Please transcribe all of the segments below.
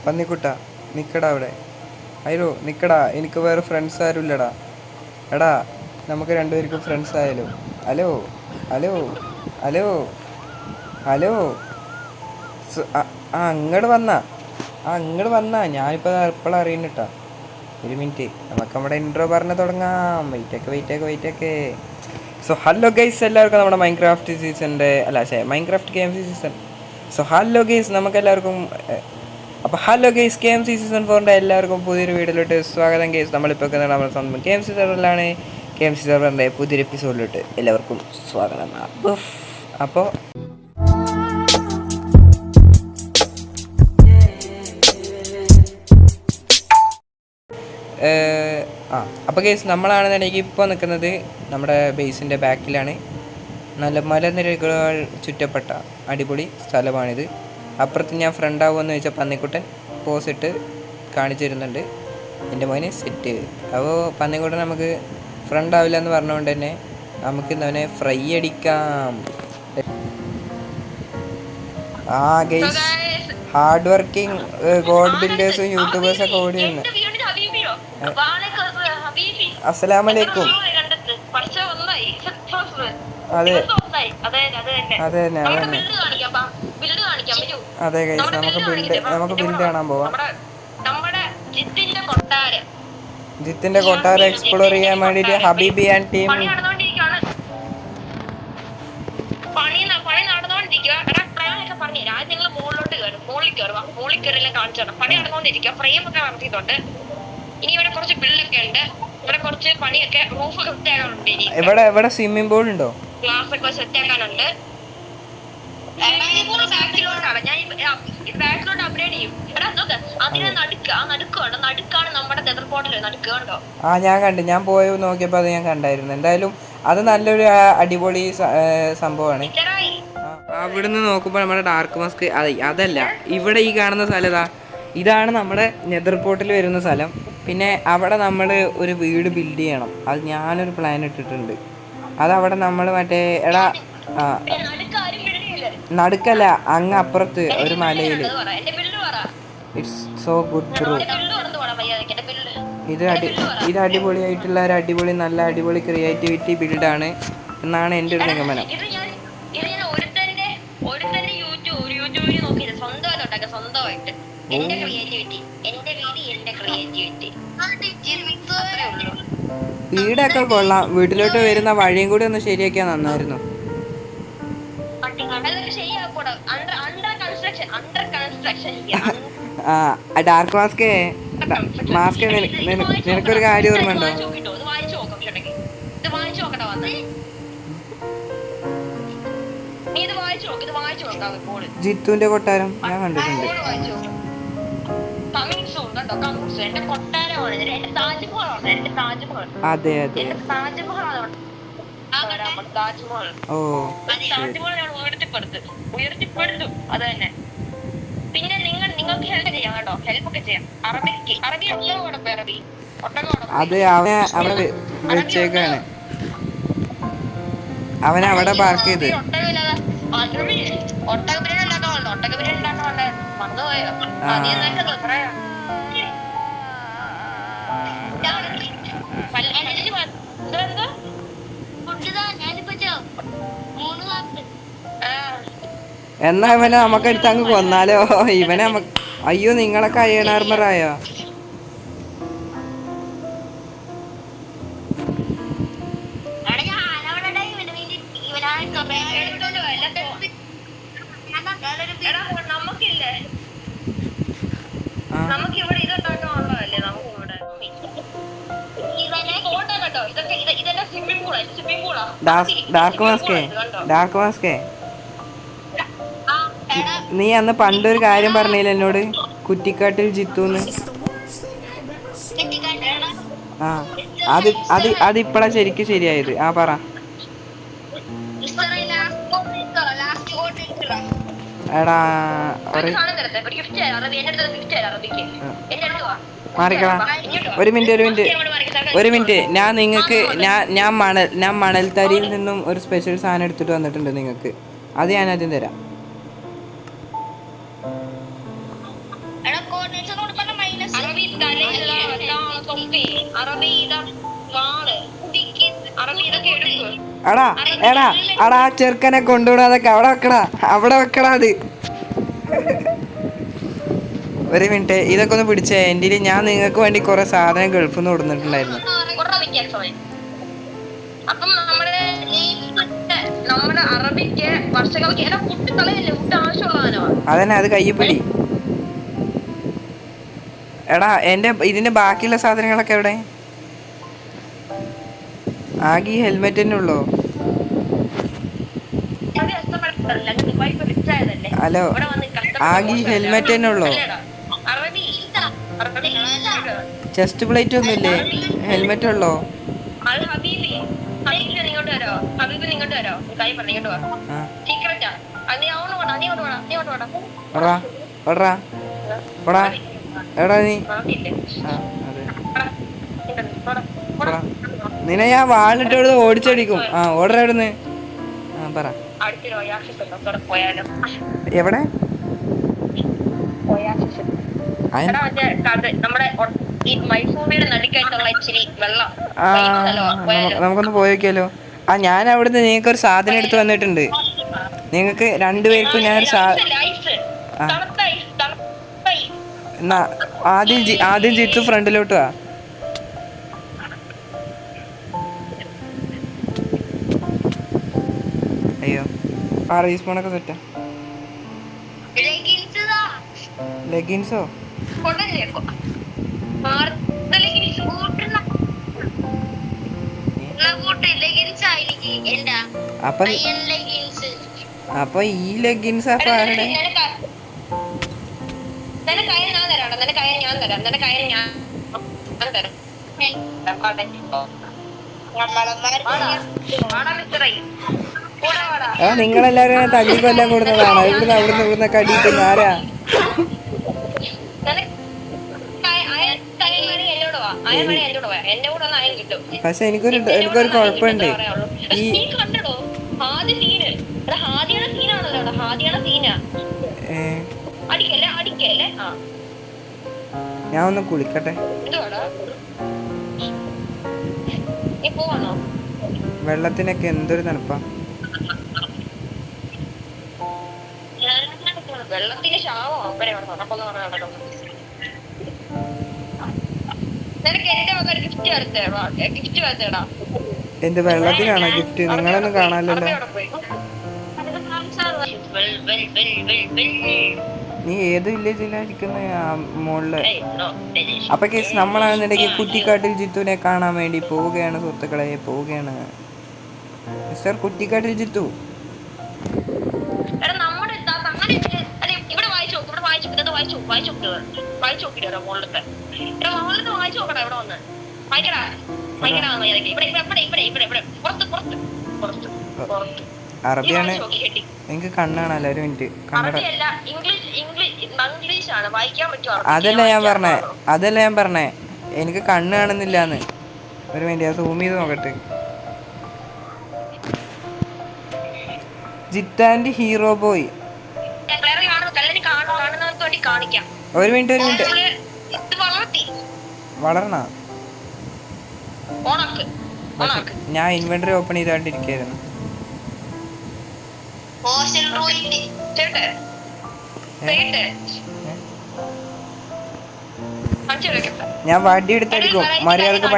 പന്നിക്കുട്ട നിൽക്കടാ അവിടെ. അയ്യോ നിൽക്കടാ, എനിക്ക് വേറെ ഫ്രണ്ട്സ് ആരും ഇല്ലടാ. എടാ നമുക്ക് രണ്ടുപേർക്കും ഫ്രണ്ട്സ് ആയാലോ? Hello hello hello hello. അങ്ങോട്ട് വന്നാ ഞാനിപ്പോൾ എപ്പോഴും അറിയുന്നിട്ടാ. ഒരു മിനിറ്റ്, നമുക്ക് നമ്മുടെ ഇൻട്രോ പറഞ്ഞ് തുടങ്ങാം. വെയിറ്റൊക്കെ. സോ ഹലോ ഗൈസ്, എല്ലാവർക്കും നമ്മുടെ മൈൻക്രാഫ്റ്റ് സീസണിൻ്റെ Minecraft K M C season. So hello guys, നമുക്കെല്ലാവർക്കും അപ്പോൾ hello guys, K M C season 4ൻ്റെ എല്ലാവർക്കും പുതിയൊരു വീഡിയോയിലോട്ട് സ്വാഗതം ഗൈസ്. നമ്മളിപ്പോൾ നമ്മുടെ സ്വന്തം കെ എം സി സെർവറിലാണ്. കെ എം സി സെർവറിൻ്റെ പുതിയൊരു എപ്പിസോഡിലോട്ട് എല്ലാവർക്കും സ്വാഗതം. അപ്പോൾ അപ്പോൾ കേസ് നമ്മളാണെന്നുണ്ടെങ്കിൽ ഇപ്പോൾ നിൽക്കുന്നത് നമ്മുടെ ബേസിൻ്റെ ബാക്കിലാണ്. നല്ല മലനിരകൾ ചുറ്റപ്പെട്ട അടിപൊളി സ്ഥലമാണിത്. അപ്പുറത്ത് ഞാൻ ഫ്രണ്ട് ആവുമെന്ന് ചോദിച്ചാൽ പന്നിക്കുട്ടൻ പോസിട്ട് കാണിച്ചു തരുന്നുണ്ട്. എൻ്റെ മോനെ സെറ്റ്. അപ്പോൾ പന്നിക്കുട്ടൻ നമുക്ക് ഫ്രണ്ട് ആവില്ല എന്ന് പറഞ്ഞുകൊണ്ട് തന്നെ നമുക്ക് ഇന്നവനെ ഫ്രൈ അടിക്കാം. ഗൈസ്, ഹാർഡ് വർക്കിംഗ് ഗോഡ് ബിൽഡേഴ്സും യൂട്യൂബേഴ്സൊക്കെ ഓടി വരുന്നു. അസ്സലാമലൈക്കും. അതെ ഗൈസ്, നമുക്ക് ബിൽഡ് കാണാൻ പോവാം. ജിത്തിന്റെ കൊട്ടാരം എക്സ്പ്ലോർ ചെയ്യാൻ വേണ്ടിട്ട് ഹബീബി ആൻഡ് ടീം പണി നടന്നുകൊണ്ടിരിക്കുക. ഫ്രെയിം ഒക്കെ നടത്തിയിട്ടുണ്ട്. ഇനി ഇവിടെ കുറച്ച് ബില്ലൊക്കെ ഉണ്ട്. ഇവിടെ കുറച്ച് പണിയൊക്കെ റൂഫ് സെറ്റ് ആക്കാനുണ്ട്. ഇവിടെ സ്വിമ്മിംഗ് പൂൾ ഉണ്ടോ? ഗ്ലാസ് ഒക്കെ സെറ്റ് ആക്കാനുണ്ട്. ബാക്കിലോട്ടാണ് ഞാൻ ബാക്കിലോട്ട് അപ്ഗ്രേഡ് ചെയ്യും. എടാ നോക്ക്, അതിനെ നടുക്കാണ് നമ്മുടെ നെതർ പോർട്ടല് നടുക്ക് കണ്ടോ? ഞാൻ കണ്ടു. ഞാൻ പോയി നോക്കിയപ്പോൾ അത് ഞാൻ കണ്ടായിരുന്നു. എന്തായാലും അത് നല്ലൊരു അടിപൊളി സംഭവമാണ്. അവിടുന്ന് നോക്കുമ്പോൾ നമ്മുടെ ഡാർക്ക് മാസ്ക് അതല്ല, ഇവിടെ ഈ കാണുന്ന സ്ഥലം ഇതാണ് നമ്മുടെ നെതർ പോർട്ടിൽ വരുന്ന സ്ഥലം. പിന്നെ അവിടെ നമ്മൾ ഒരു വീട് ബിൽഡ് ചെയ്യണം. അത് ഞാനൊരു പ്ലാൻ ഇട്ടിട്ടുണ്ട്. അതവിടെ നമ്മൾ മറ്റേ നടുക്കല്ല, അങ്ങ് അപ്പുറത്ത് ഒരു മലയിൽ. It's so good bro. ഇത് അടിപൊളിയായിട്ടുള്ള ഒരു നല്ല അടിപൊളി ക്രിയേറ്റിവിറ്റി ബിൽഡാണ് എന്നാണ് എൻ്റെ ഒരു നിഗമനം. സ്വന്തമായിട്ട് എന്റെ ക്രിയേറ്റിവിറ്റി. വീടൊക്കെ കൊള്ളാം. വീട്ടിലോട്ട് വരുന്ന വഴിയും കൂടി ഒന്ന് ശരിയാക്കിയാൽ നന്നായിരുന്നു. ഡാർക്ക് മാസ്ക് നിനക്കൊരു കാര്യം ഓർമ്മയുണ്ടോ? ജിത്തുവിന്റെ കൊട്ടാരം ഞാൻ കണ്ടിട്ടുണ്ട്. അതെ ഉയർത്തിപ്പെടുത്തും. അത് തന്നെ. പിന്നെ നിങ്ങൾക്ക് ഹെൽപ്പ് ചെയ്യാം കേട്ടോ. ഹെൽപ്പ് ഒക്കെ ചെയ്യാം. അറബി അത് അവിടെ വെച്ചേക്കാണ്. അവൻ അവിടെ പാർക്ക് ചെയ്ത് എന്നാ ഇവനെ നമുക്കെടുത്ത് അങ്ങ് കൊന്നാലോ? ഇവനെ അയ്യോ, നിങ്ങളൊക്കെ അയൺ ആർമറായോ? നമുക്കിവിടെ ഇതുണ്ടാക്കാനുള്ളതല്ലേ. നമുക്കിവിടെ സ്വിമ്മിംഗ് പൂളാ. ഡാർക്ക് മാസ്കേ, നീ അന്ന് പണ്ടൊരു കാര്യം പറഞ്ഞില്ല എന്നോട്, കുറ്റിക്കാട്ടിൽ ജിത്തുന്ന്. അതിപ്പോഴാ ശരിക്കും ശരിയായത്. പറ. എടാ മാറിക്കളാ. ഒരു മിനിറ്റ്. ഞാൻ മണൽത്തരിയിൽ നിന്നും ഒരു സ്പെഷ്യൽ സാധനം എടുത്തിട്ട് വന്നിട്ടുണ്ട് നിങ്ങൾക്ക്. അത് ഞാൻ ആദ്യം തരാം. അറബി തലയിലുള്ള തൊപ്പി, അറബി ഇതാ വാള്, അറബി ഇതൊക്കെ എടുക്കും. എടാ എടാ എടാ ആ ചെറുക്കനെ കൊണ്ടുവിടാതൊക്കെ അവിടെ വെക്കടാ, അവിടെ വെക്കടാ അത്. ഒരു മിനിറ്റ്, ഇതൊക്കെ ഒന്ന് പിടിച്ചേ. എൻ്റെ ഞാൻ നിങ്ങൾക്ക് വേണ്ടി കുറെ സാധനം ഗൾഫിൽ നിന്ന് കൊടുത്തിട്ടുണ്ടായിരുന്നു. അപ്പം നമ്മുടെ അറബിക്ക് വർഷങ്ങൾക്ക് ഫുഡ് കളയല്ലേ, ഫുഡ് ആവശ്യമുള്ളതാണോ? അതന്നെ, അത് കയ്യിപ്പിടി. എടാ ഇതിന്റെ ബാക്കിയുള്ള സാധനങ്ങളൊക്കെ എവിടെ? ആകെ ഈ ഹെൽമെറ്റ് തന്നെ ഉള്ളോ? ഹലോ, ആകെ ഈ ഹെൽമെറ്റ് തന്നെ ഉള്ളോ? ചെസ്റ്റ് പ്ലേറ്റ് ഒന്നുമില്ലേ? ഹെൽമെറ്റ് ഉള്ളോ? എടാ നീ നിന്നെ ഞാൻ വാളിട്ട് ഓടിച്ചടിക്കും. ആ ഓർഡർ എവിടുന്ന്? ആ പറ. എവിടെ? നമുക്കൊന്ന് പോയി നോക്കിയാലോ? ആ ഞാൻ അവിടുന്ന് നിങ്ങൾക്ക് ഒരു സാധനം എടുത്ത് വന്നിട്ടുണ്ട്. നിങ്ങൾക്ക് രണ്ടുപേർക്കും ഞാനൊരു എന്നാ ആദ്യം ജിത്തു ഫ്രണ്ടിലോട്ട് വാ. അയ്യോ, ആ റീസ്പോണൊക്കെ സെറ്റാ. ലെഗിൻസോ? അപ്പൊ ഈ ലെഗിൻസ് അപ്പൊ ആരുടെ? നിങ്ങളെല്ലാരും തല്ലിക്കൊല്ലാൻ കൊടുത്തതാണോ? ഇവിടുന്ന് കടിക്കുന്ന ആരാ? പക്ഷെ എനിക്കൊരു കുഴപ്പമുണ്ട്. ഞാൻ ഒന്ന് കുളിക്കട്ടെ. വെള്ളത്തിനൊക്കെ എന്തൊരു തണുപ്പാ. വെള്ളത്തിന് ക്ഷാമോ? എന്ത് വെള്ളത്തിനാണോ ഗിഫ്റ്റ്? നിങ്ങളൊന്നും കാണാനല്ലോ. നീ ഏത് വില്ലേജിലായിരിക്കുന്ന? മുകളില്. അപ്പൊ കേസ് നമ്മളാണെന്നുണ്ടെങ്കിൽ കുറ്റിക്കാട്ടിൽ ജിത്തുവിനെ കാണാൻ വേണ്ടി പോവുകയാണ് സുഹൃത്തുക്കളെ, പോവുകയാണ്. മിസ്റ്റർ കുറ്റിക്കാട്ടിൽ ജിത്തു. അറബിയാണ്. എനിക്ക് കണ്ണാണല്ലോ. ഒരു മിനിറ്റ്, കന്നഡ. അതല്ല ഞാൻ പറഞ്ഞേ എനിക്ക് കണ്ണ് കാണുന്നില്ലാന്ന്. ഒരു മിനിറ്റ്, സൂം ചെയ്ത് നോക്കട്ടെ. ജിത്താൻഡ് ഹീറോ ബോയ്. ഒരു മിനിറ്റ്. വളർന്ന ഞാൻ ഇൻവെന്ററി ഓപ്പൺ ചെയ്തോണ്ടിരിക്കായിരുന്നു. ഞാൻ വടി എടുത്തടിക്കും. മര്യാദക്ക്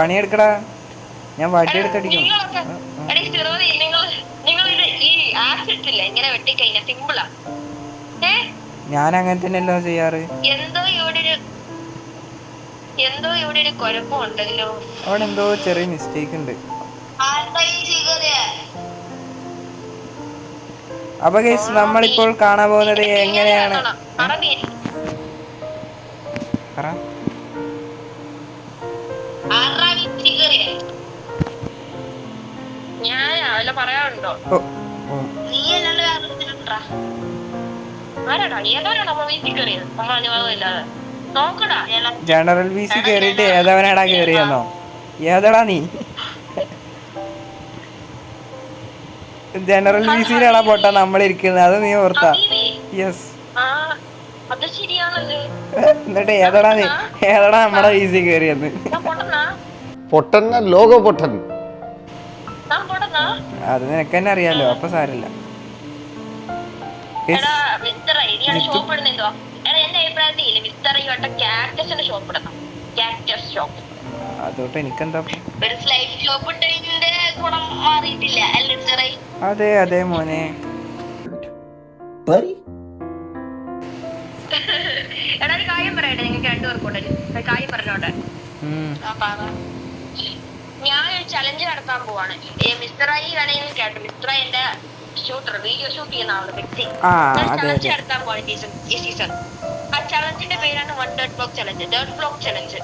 പണിയെടുക്കടാ. ഞാൻ വടി എടുത്തടിക്കും. ഞാൻ അങ്ങനെ തന്നെയല്ലോ ചെയ്യാറ്. അവിടെ എന്തോ ചെറിയ മിസ്റ്റേക്ക് ഉണ്ട്. അപ്പൊ ഗയ്സ്, നമ്മളിപ്പോൾ കാണാൻ പോകുന്നത് എങ്ങനെയാണ്? ജനറൽ വി സി കേറിയിട്ട് ഏതവനാടാ കേറിയെന്നോ? ഏതടാ നീ? ജനറൽ വി സിയിലാടാ പൊട്ടാ നമ്മളിരിക്കുന്നത്. അത് നീ ഓർത്താ? യെസ്. അത് ശരിയാണല്ലോ. എന്നിട്ട് ഏതാടാ നമ്മുടെ ഈസി കയറിയെന്ന്. ഞാൻ പൊട്ടനാ? പൊട്ടൻ ലോക പൊട്ടൻ. ഞാൻ പൊട്ടനാ? അത് നിനക്ക് തന്നെ അറിയാലോ, അപ്പൊ സാരില്ല. എടാ മിസ്റ്റർ ഐ, നീ ഷോപ്പ് ഇടുന്നോ? എടാ എന്റെ അഭിപ്രായത്തിൽ ഇല്ല, മിസ്റ്റർ ഐ വട്ട കാക്ടസിന്റെ ഷോപ്പ് ഇടണം. Cactus shop. അതോട്ട് എനിക്കെന്താ? ഒരു സ്ലൈഡ് ഷോപ്പ് ഇട്ടതിന്റെ ഗുണം മാറിയിട്ടില്ല അല്ലേ മിസ്റ്റർ ഐ? അതെ അതെ മോനെ. എടാ ഒരു കാര്യം പറയട്ടെ, നിങ്ങൾക്ക് രണ്ടുപേർക്കൂടെ ഒരു കാര്യം പറഞ്ഞോട്ടെ. ഞാനൊരു ചലഞ്ച് നടത്താൻ പോവാണ്. മിസ്റ്റർ ഐ വേണമെങ്കിൽ കേട്ടോ, മിസ്റ്റർ ഐ എന്റെ ഷൂട്ടർ, വീഡിയോ ഷൂട്ട് ചെയ്യുന്ന ആളുടെ വ്യക്തി. ചലഞ്ച് നടത്താൻ പോവാണ് ഈ സീസൺ. ആ ചലഞ്ചിന്റെ പേരാണ് 1 dirt block challenge. Dirt block challenge.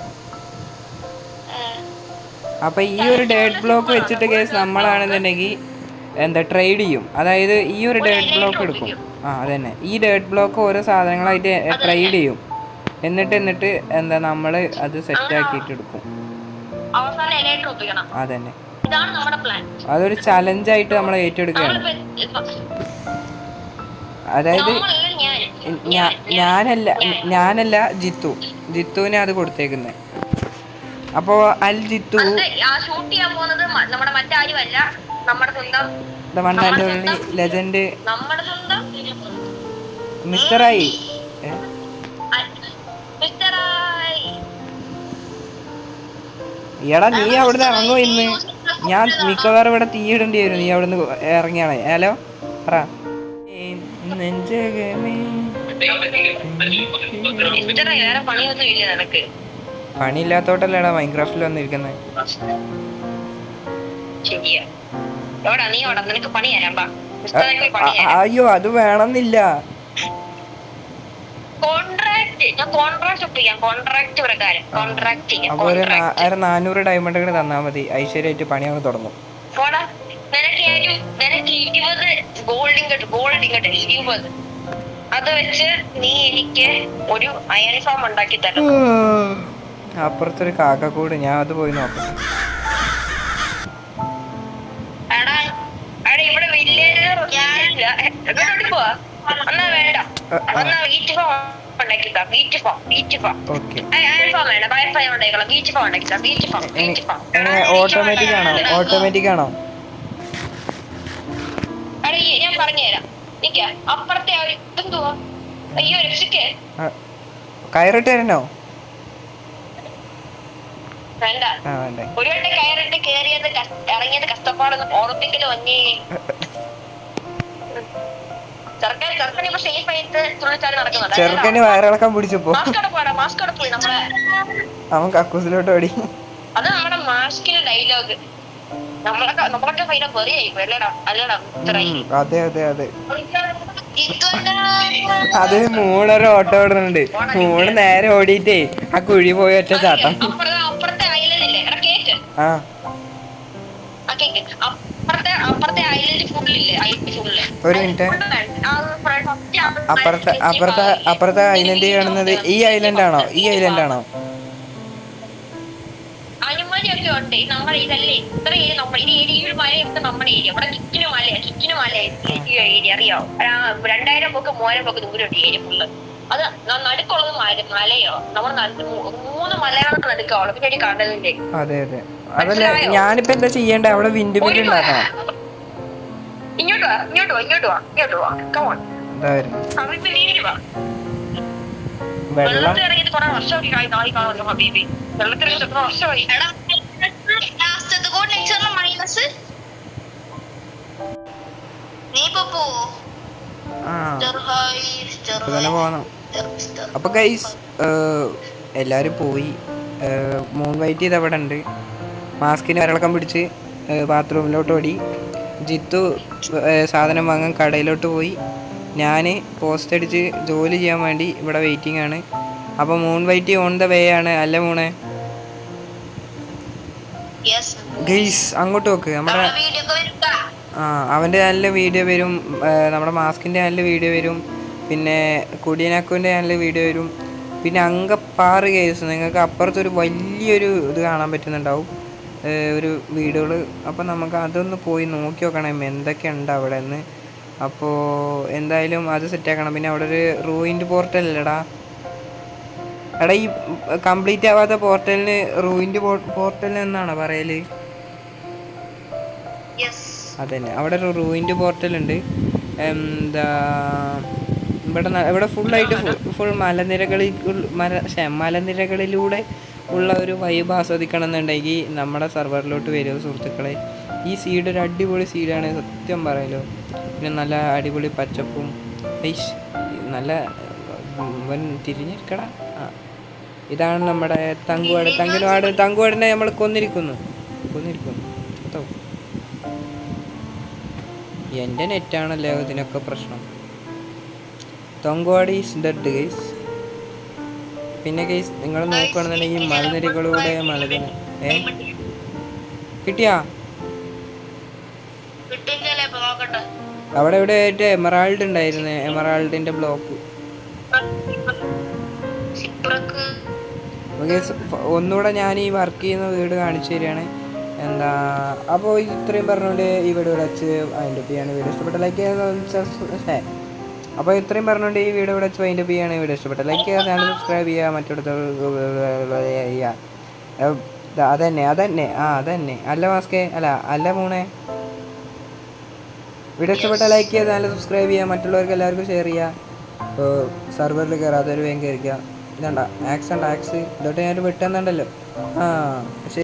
അപ്പൊ ഈ ഒരു ഡേർട്ട് ബ്ലോക്ക് വെച്ചിട്ട് കേസ് നമ്മളാണെന്നുണ്ടെങ്കിൽ എന്താ ട്രേഡ് ചെയ്യും. അതായത് ഈ ഒരു ഡേർട്ട് ബ്ലോക്ക് എടുക്കും. അതന്നെ, ഈ ഡേർട്ട് ബ്ലോക്ക് ഓരോ സാധനങ്ങളായിട്ട് ട്രേഡ് ചെയ്യും. എന്നിട്ട് എന്താ നമ്മള് അത് സെറ്റ് ആക്കിയിട്ട് എടുക്കും. അതന്നെ, അതൊരു ചലഞ്ചായിട്ട് നമ്മൾ ഏറ്റെടുക്കുകയാണ്. അതായത് ഞാനല്ല ജിത്തുവിനെ അത് കൊടുത്തേക്കുന്നത്. അപ്പോ അൽ ജിത്തു ലെജൻഡ് മിസ്റ്റർ ഐ. എടാ നീ അവിടുന്ന് ഇറങ്ങുമോ ഇന്ന്? ഞാൻ മിക്കവാറും ഇവിടെ തീയിടേണ്ടി വരും നീ അവിടുന്ന് ഇറങ്ങിയാണേ. ഹലോ പറ. പണിയില്ലാത്തോട്ടല്ലേടാ മൈൻക്രാഫ്റ്റിൽ വന്നിരിക്കുന്നത്. അയ്യോ അത് വേണമെന്നില്ല. അപ്പൊ ഒരു 400 ഡയമണ്ട് കൂടെ തന്നാ മതി, ഐശ്വര്യമായിട്ട് പണി അങ്ങ് തുടങ്ങും. അത് വെച്ച് നീ എനിക്ക് ഒരു അയൺ ഫാം ഉണ്ടാക്കി തരണം. അപ്പുറത്തൊരു കാക്കക്കൂട്, ഞാൻ അത് പോയി നോക്കാം. ഇവിടെ വില്ലേജ് പോവാ എന്നാ വേണ്ട, എന്നാ വീറ്റ് ഫാം ഉണ്ടാക്കിക്കാം. വീറ്റ് ഫാം അയൺ ഫാം വേണ്ട, ബയർ ഫാം ഉണ്ടാക്കണം. വീറ്റ് ഫാം ഉണ്ടാക്കിക്കാം. വീറ്റ് ഫാം ഓട്ടോമാറ്റിക് ആണോ? ഞാൻ പറഞ്ഞുതരാം. നിക്ക അപ്പുറത്തെ ഒരു ഇതെന്തുവാ? അയ്യോ രക്ഷിക്കേ. കയറിട്ട് തരണോ? വേണ്ട. ഒരു വട്ടം കയറിട്ട് കേറിയത് ഇറങ്ങിയത് കഷ്ടപ്പാടൊന്നും ഓർപ്പിക്കല് വന്നേ. ചെറുക്കന് വയറിളക്കം പിടിച്ചപ്പോ അവൻ കക്കൂസിലോട്ട് ഓടി. അത് നമ്മുടെ മാസ്കിന്റെ ഡയലോഗ്. നമ്മളൊക്കെ അതെ അത് മൂണൊരു ഓട്ടോ ഓടുന്നുണ്ട്. മൂണ് നേരെ ഓടിയിട്ടേ ആ കുഴി പോയി ഒറ്റ ചാട്ടം. അപ്പുറത്തെ ഐലൻഡില്ലേ കേക്ക്, അപ്പുറത്തെ ഐലൻഡ് ഫുള്ളില്ലേ? ഒരു മിനിറ്റ്, അപ്പുറത്തെ ഐലൻഡ് കാണുന്നത് ഈ ഐലൻഡാണോ? അനുമതിയൊക്കെ ഉണ്ട്. നമ്മുടെ ഇതല്ലേ ഇത്ര ഏരിയ, നമ്മുടെ ഈ മലയൊക്കെ നമ്മുടെ ഏരിയ. ഇവിടെ ചുറ്റിനും മല ഏരിയ അറിയാവോ? 2000 പോക്ക് 3000 പോക്ക് ദൂരമുണ്ട് ഏരിയ ഫുള്ള്. അത് നടുക്കുള്ളത് മലയോ? നമ്മൾ 3 മലകളൊക്കെ നടുക്കാവുള്ളൂ. പിന്നെ കടലിന്റെ. അതെ അതല്ല, ഞാനിപ്പോ എന്താ ചെയ്യണ്ടേ? അവിടെ വിൻഡ് മില്ല് ഉണ്ടാക്കണം. ഇങ്ങോട്ട് വാ. കമോൺ. വെള്ളത്തിൽ ഇറങ്ങിയിട്ട് കുറെ വർഷമൊക്കെ നാളെ കാണുമല്ലോ ഹബീബി. വെള്ളത്തിൽ ഇറങ്ങിയിട്ട് എത്ര വർഷമായി? അപ്പൊ ഗൈസ് എല്ലാരും പോയി. മൂൺ വൈറ്റ് ചെയ്ത് അവിടെ ഉണ്ട്. മാസ്കിന് വരളക്കം പിടിച്ച് ബാത്റൂമിലോട്ട് ഓടി. ജിത്തു സാധനം വാങ്ങാൻ കടയിലോട്ട് പോയി. ഞാൻ പോസ്റ്റ് അടിച്ച് ജോലി ചെയ്യാൻ വേണ്ടി ഇവിടെ വെയിറ്റിംഗ് ആണ്. അപ്പോൾ moon white on the way ആണ് അല്ലേ മൂണേ? ഗൈസ് അങ്ങോട്ട് നോക്ക്. നമ്മുടെ അവൻ്റെ ചാനലിൽ വീഡിയോ വരും, നമ്മുടെ മാസ്കിൻ്റെ ചാനലിൽ വീഡിയോ വരും, പിന്നെ കുടിയനാക്കുവിൻ്റെ ചാനലിൽ വീഡിയോ വരും, പിന്നെ അങ്കപ്പാറ് കേസ് നിങ്ങൾക്ക് അപ്പുറത്തൊരു വലിയൊരു ഇത് കാണാൻ പറ്റുന്നുണ്ടാവും, ഒരു വീഡിയോകൾ. അപ്പം നമുക്ക് അതൊന്ന് പോയി നോക്കി നോക്കണം എന്തൊക്കെയുണ്ട് അവിടെ നിന്ന്. അപ്പോൾ എന്തായാലും അത് സെറ്റാക്കണം. പിന്നെ അവിടെ ഒരു റൂയിൻഡ് പോർട്ടൽ അല്ലടാ, എടാ ഈ കംപ്ലീറ്റ് ആവാത്ത പോർട്ടലിന് റൂയിൻഡ് പോർട്ടൽ എന്നാണോ പറയല്? അതന്നെ, അവിടെ ഒരു റൂയിൻഡ് പോർട്ടൽ ഉണ്ട്. എന്താ ഇവിടെ ഫുള്ളായിട്ട് ഫുൾ മലനിരകളിലൂടെ ഉള്ള ഒരു വൈബ് ആസ്വദിക്കണം എന്നുണ്ടെങ്കിൽ നമ്മുടെ സെർവറിലോട്ട് വരും സുഹൃത്തുക്കളെ. ഈ സീഡ് ഒരു അടിപൊളി സീഡാണ് സത്യം പറയലോ. പിന്നെ നല്ല അടിപൊളി പച്ചപ്പും നല്ല തിരിഞ്ഞിരിക്കട. ഇതാണ് നമ്മുടെ തങ്കുവാടിനെ നമ്മൾ കൊന്നിരിക്കുന്നു. കേട്ടോ, എൻ്റെ നെറ്റാണല്ലോ ഇതിനൊക്കെ പ്രശ്നം. തങ്കുവാടി ഈസ് ഡെഡ് ഗൈസ്. പിന്നെ ഗൈസ് നിങ്ങൾ നോക്കുകയാണെന്നുണ്ടെങ്കിൽ മലനിരകളിലൂടെ കിട്ടിയാ അവിടെ ഇവിടെ ആയിട്ട് എമറാൾഡ് ഉണ്ടായിരുന്നു, എമറാൾഡിന്റെ ബ്ലോക്ക്. ഒന്നുകൂടെ ഞാൻ ഈ വർക്ക് ചെയ്യുന്ന വീട് കാണിച്ചു തരികയാണ്. എന്താ അപ്പോൾ ഇത്രയും പറഞ്ഞുകൊണ്ട് ഈ വീഡിയോ വെച്ച് അതിൻ്റെ ചെയ്യാണ്. വീഡിയോ ഇഷ്ടപ്പെട്ട ലൈക്ക് ചെയ്യുക. അപ്പോൾ ഇത്രയും പറഞ്ഞുകൊണ്ട് ഈ വീഡിയോ വെച്ച് അതിൻ്റെ ചെയ്യാണ്. വീഡിയോ ഇഷ്ടപ്പെട്ട ലൈക്ക് ചെയ്യുക, ചാനൽ സബ്സ്ക്രൈബ് ചെയ്യുക, മറ്റൊരു അതന്നെ അല്ല മാസ്കേ അല്ല മൂണേ. വീഡിയോ ഇഷ്ടപ്പെട്ട ലൈക്ക് ചെയ്യുക, ചാനൽ സബ്സ്ക്രൈബ് ചെയ്യുക, മറ്റുള്ളവർക്ക് എല്ലാവർക്കും ഷെയർ ചെയ്യുക. ഇപ്പോൾ സെർവറിൽ കയറാത്തൊരു വേഗം കയറിക്കുക. ഇതണ്ട ആക്സ് ഇതോട്ട് ഞാൻ വിട്ടെന്നുണ്ടല്ലോ. ശരി.